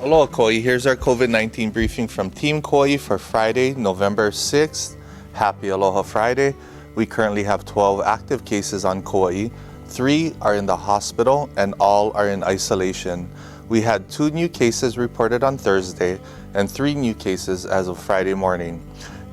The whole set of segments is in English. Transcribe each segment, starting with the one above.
Aloha Kauai, here's our COVID-19 briefing from Team Kauai for Friday, November 6th. Happy Aloha Friday. We currently have 12 active cases on Kauai. 3 are in the hospital and all are in isolation. We had 2 new cases reported on Thursday and 3 new cases as of Friday morning.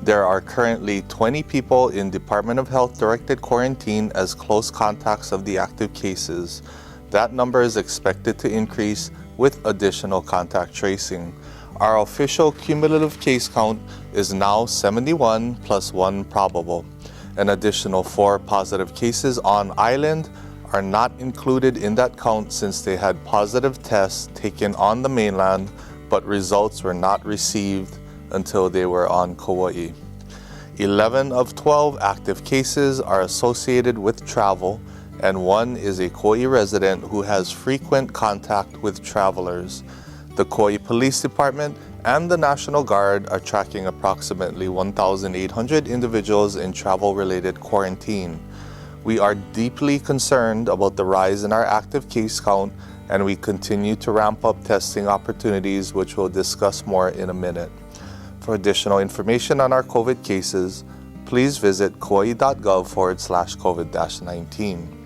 There are currently 20 people in Department of Health directed quarantine as close contacts of the active cases. That number is expected to increase with additional contact tracing. Our official cumulative case count is now 71 plus 1 probable. An additional 4 positive cases on island are not included in that count since they had positive tests taken on the mainland, but results were not received until they were on Kauai. 11 of 12 active cases are associated with travel, and 1 is a Kauai resident who has frequent contact with travelers. The Kauai Police Department and the National Guard are tracking approximately 1,800 individuals in travel-related quarantine. We are deeply concerned about the rise in our active case count, and we continue to ramp up testing opportunities, which we'll discuss more in a minute. For additional information on our COVID cases, please visit kauai.gov/COVID-19.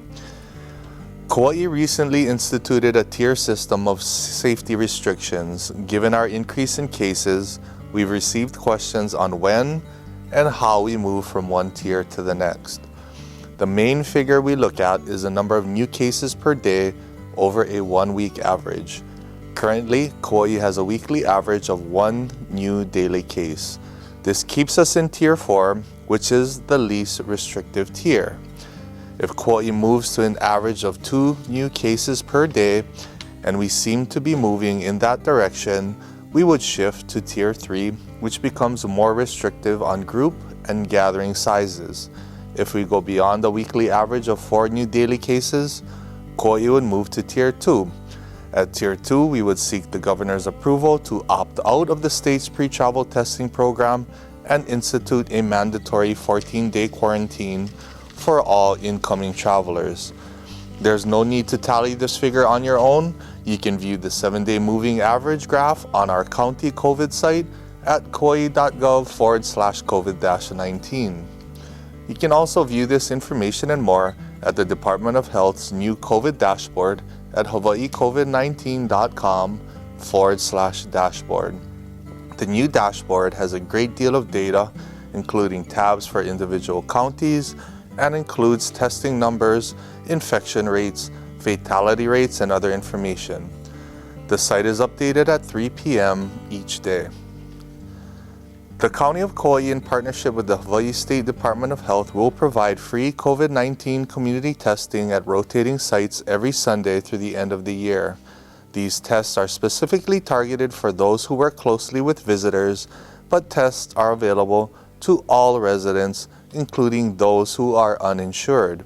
Kauai recently instituted a tier system of safety restrictions. Given our increase in cases, we've received questions on when and how we move from one tier to the next. The main figure we look at is the number of new cases per day over a 1-week average. Currently, Kauai has a weekly average of 1 new daily case. This keeps us in Tier 4, which is the least restrictive tier. If Kauai moves to an average of 2 new cases per day, and we seem to be moving in that direction, we would shift to Tier 3, which becomes more restrictive on group and gathering sizes. If we go beyond the weekly average of 4 new daily cases, Kauai would move to Tier 2. At Tier 2, we would seek the governor's approval to opt out of the state's pre-travel testing program and institute a mandatory 14-day quarantine for all incoming travelers. There's no need to tally this figure on your own. You can view the 7-day moving average graph on our county COVID site at kauai.gov/COVID-19. You can also view this information and more at the Department of Health's new COVID dashboard at hawaiicovid19.com/dashboard. The new dashboard has a great deal of data, including tabs for individual counties, and includes testing numbers, infection rates, fatality rates, and other information. The site is updated at 3 p.m. each day. The County of Kauai, in partnership with the Hawaii State Department of Health, will provide free COVID-19 community testing at rotating sites every Sunday through the end of the year. These tests are specifically targeted for those who work closely with visitors, but tests are available to all residents, including those who are uninsured.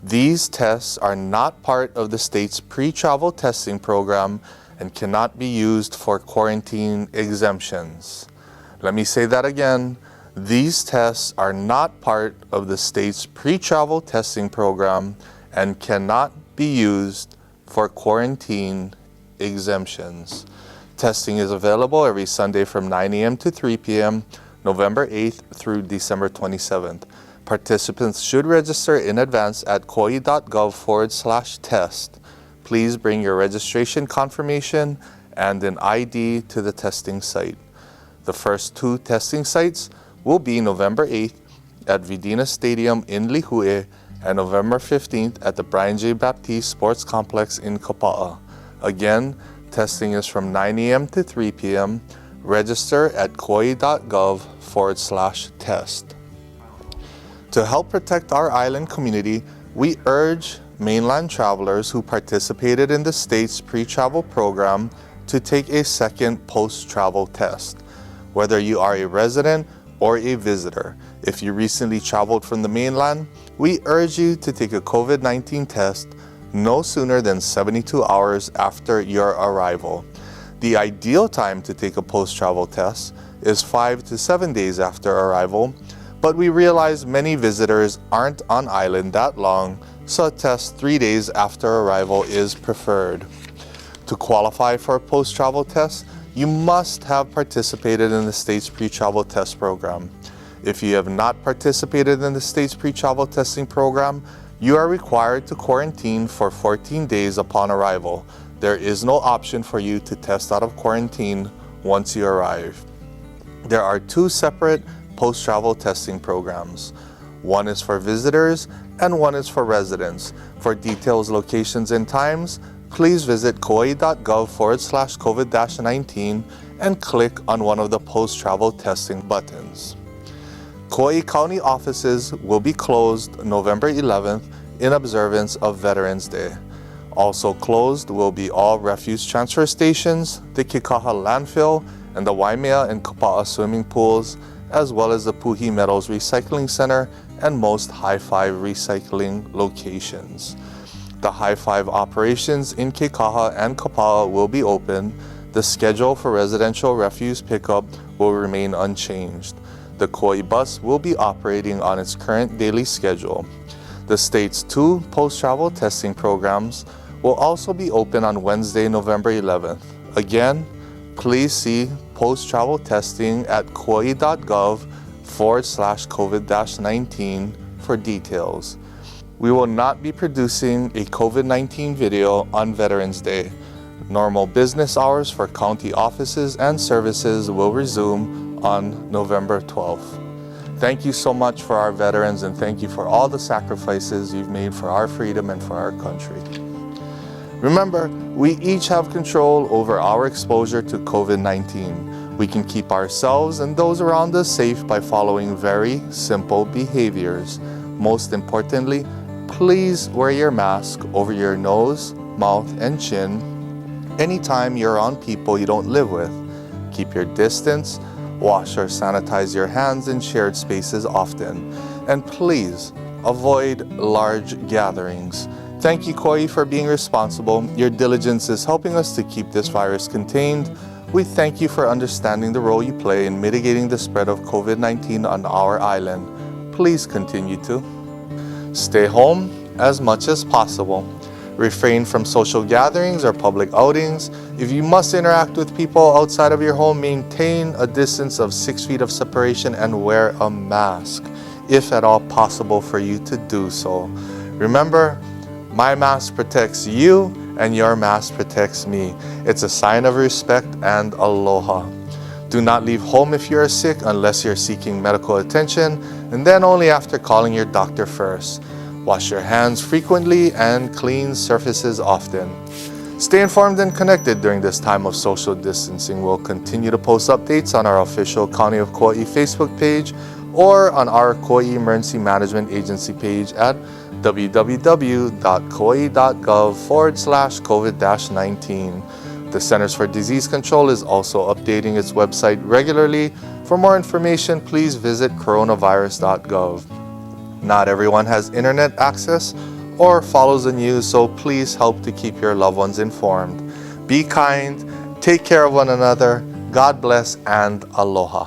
These tests are not part of the state's pre-travel testing program and cannot be used for quarantine exemptions. Let me say that again. These tests are not part of the state's pre-travel testing program and cannot be used for quarantine exemptions. Testing is available every Sunday from 9 a.m. to 3 p.m., November 8th through December 27th. Participants should register in advance at kauai.gov/test. Please bring your registration confirmation and an ID to the testing site. The first 2 testing sites will be November 8th at Vidina Stadium in Lihue and November 15th at the Brian J. Baptiste Sports Complex in Kapa'a. Again, testing is from 9 a.m. to 3 p.m. Register at kauai.gov/test. To help protect our island community, we urge mainland travelers who participated in the state's pre-travel program to take a second post-travel test. Whether you are a resident or a visitor, if you recently traveled from the mainland, we urge you to take a COVID-19 test no sooner than 72 hours after your arrival. The ideal time to take a post-travel test is 5 to 7 days after arrival, but we realize many visitors aren't on island that long, so a test 3 days after arrival is preferred. To qualify for a post-travel test, you must have participated in the state's pre-travel test program. If you have not participated in the state's pre-travel testing program, you are required to quarantine for 14 days upon arrival. There is no option for you to test out of quarantine once you arrive. There are two separate post-travel testing programs. One is for visitors and one is for residents. For details, locations, and times, please visit kauai.gov/COVID-19 and click on one of the post-travel testing buttons. Kauai County offices will be closed November 11th in observance of Veterans Day. Also closed will be all refuse transfer stations, the Kekaha landfill, and the Waimea and Kapa'a swimming pools, as well as the Puhi Meadows Recycling Center and most High Five recycling locations. The High Five operations in Kekaha and Kapa'a will be open. The schedule for residential refuse pickup will remain unchanged. The Kauai bus will be operating on its current daily schedule. The state's two post-travel testing programs will also be open on Wednesday, November 11th. Again, please see post-travel testing at kauai.gov/COVID-19 for details. We will not be producing a COVID-19 video on Veterans Day. Normal business hours for county offices and services will resume on November 12th. Thank you so much for our veterans, and thank you for all the sacrifices you've made for our freedom and for our country. Remember, we each have control over our exposure to COVID-19. We can keep ourselves and those around us safe by following very simple behaviors. Most importantly, please wear your mask over your nose, mouth, and chin anytime you're around people you don't live with. Keep your distance, wash or sanitize your hands in shared spaces often, and please avoid large gatherings. Thank you, Kauai, for being responsible. Your diligence is helping us to keep this virus contained. We thank you for understanding the role you play in mitigating the spread of COVID-19 on our island. Please continue to stay home as much as possible. Refrain from social gatherings or public outings. If you must interact with people outside of your home, maintain a distance of 6 feet of separation and wear a mask, if at all possible for you to do so. Remember, my mask protects you and your mask protects me. It's a sign of respect and aloha. Do not leave home if you are sick unless you're seeking medical attention, and then only after calling your doctor first. Wash your hands frequently and clean surfaces often. Stay informed and connected during this time of social distancing. We'll continue to post updates on our official County of Kauai Facebook page or on our Kauai Emergency Management Agency page at www.kauai.gov/COVID-19. The Centers for Disease Control is also updating its website regularly. For more information, please visit coronavirus.gov. Not everyone has internet access or follows the news, so please help to keep your loved ones informed. Be kind, take care of one another, God bless, and aloha.